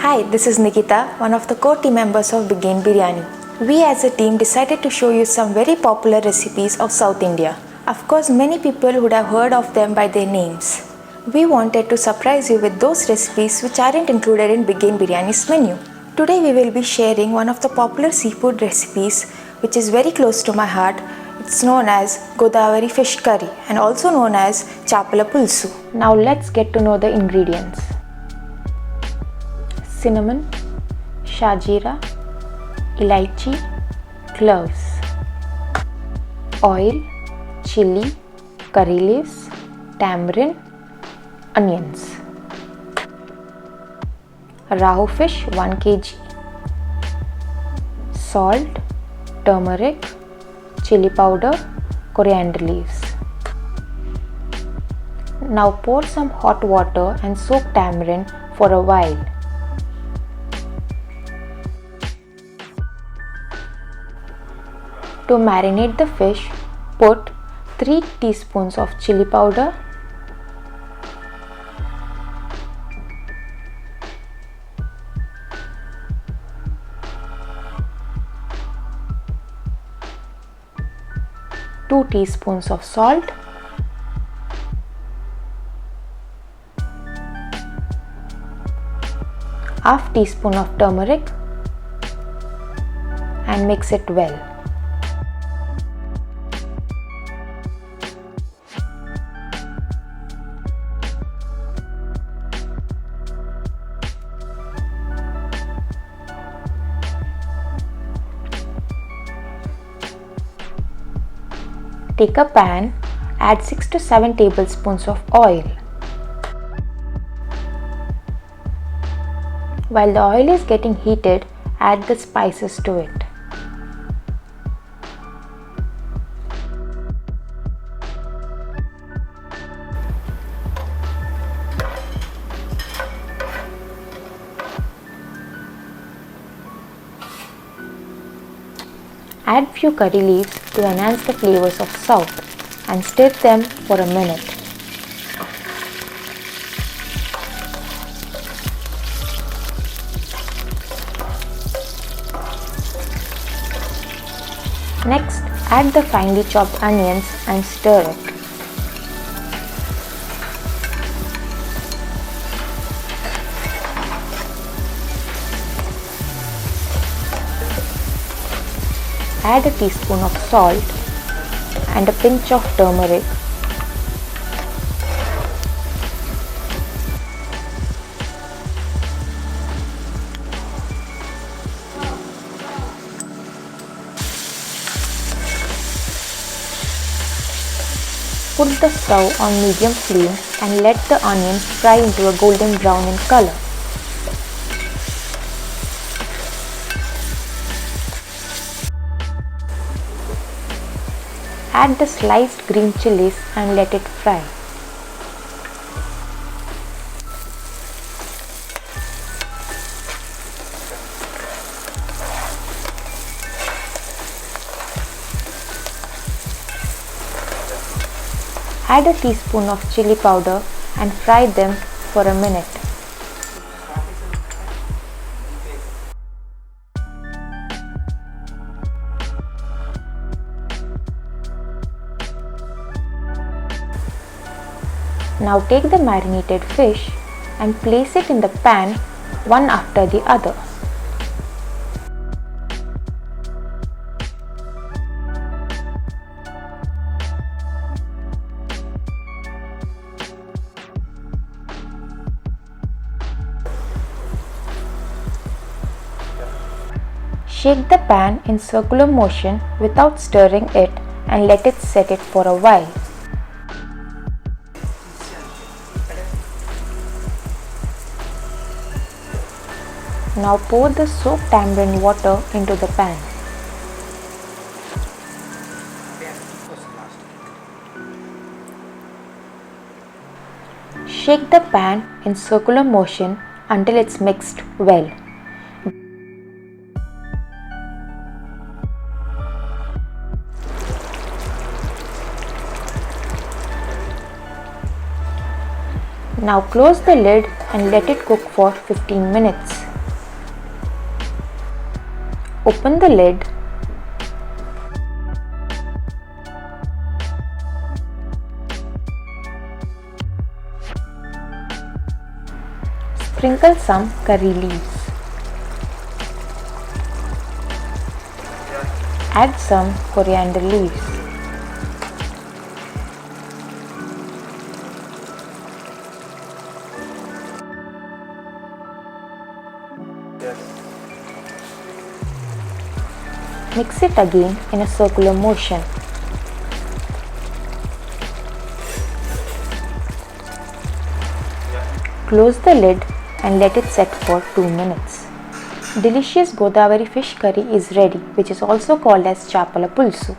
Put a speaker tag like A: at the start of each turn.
A: Hi, this is Nikita, one of the core team members of Bikkgane Biryani. We as a team decided to show you some very popular recipes of South India. Of course, many people would have heard of them by their names. We wanted to surprise you with those recipes which aren't included in Bikkgane Biryani's menu. Today we will be sharing one of the popular seafood recipes which is very close to my heart. It's known as Godavari Fish Curry and also known as Chapala Pulusu. Now let's get to know the ingredients. Cinnamon, shajira, elaichi, cloves, oil, chili, curry leaves, tamarind, onions. Rahu fish 1 kg, salt, turmeric, chili powder, coriander leaves. Now pour some hot water and soak tamarind for a while. To marinate the fish, put 3 teaspoons of chili powder, two teaspoons of salt, half teaspoon of turmeric and mix it well. Take a pan, add 6 to 7 tablespoons of oil. While the oil is getting heated, add the spices to it. Add few curry leaves to enhance the flavors of south and stir them for a minute. Next, add the finely chopped onions and stir it. Add a teaspoon of salt and a pinch of turmeric. Put the stove on medium flame and let the onions fry into a golden brown in color. Add the sliced green chilies and let it fry. Add a teaspoon of chili powder and fry them for a minute. Now take the marinated fish and place it in the pan one after the other. Shake the pan in circular motion without stirring it and let it set it for a while. Now pour the soaked tamarind water into the pan. Shake the pan in circular motion until it's mixed well. Now close the lid and let it cook for 15 minutes. Open the lid. Sprinkle some curry leaves. Add some coriander leaves. Mix it again in a circular motion. Close the lid and let it set for 2 minutes. Delicious Godavari fish curry is ready, which is also called as Chapala Pulusu.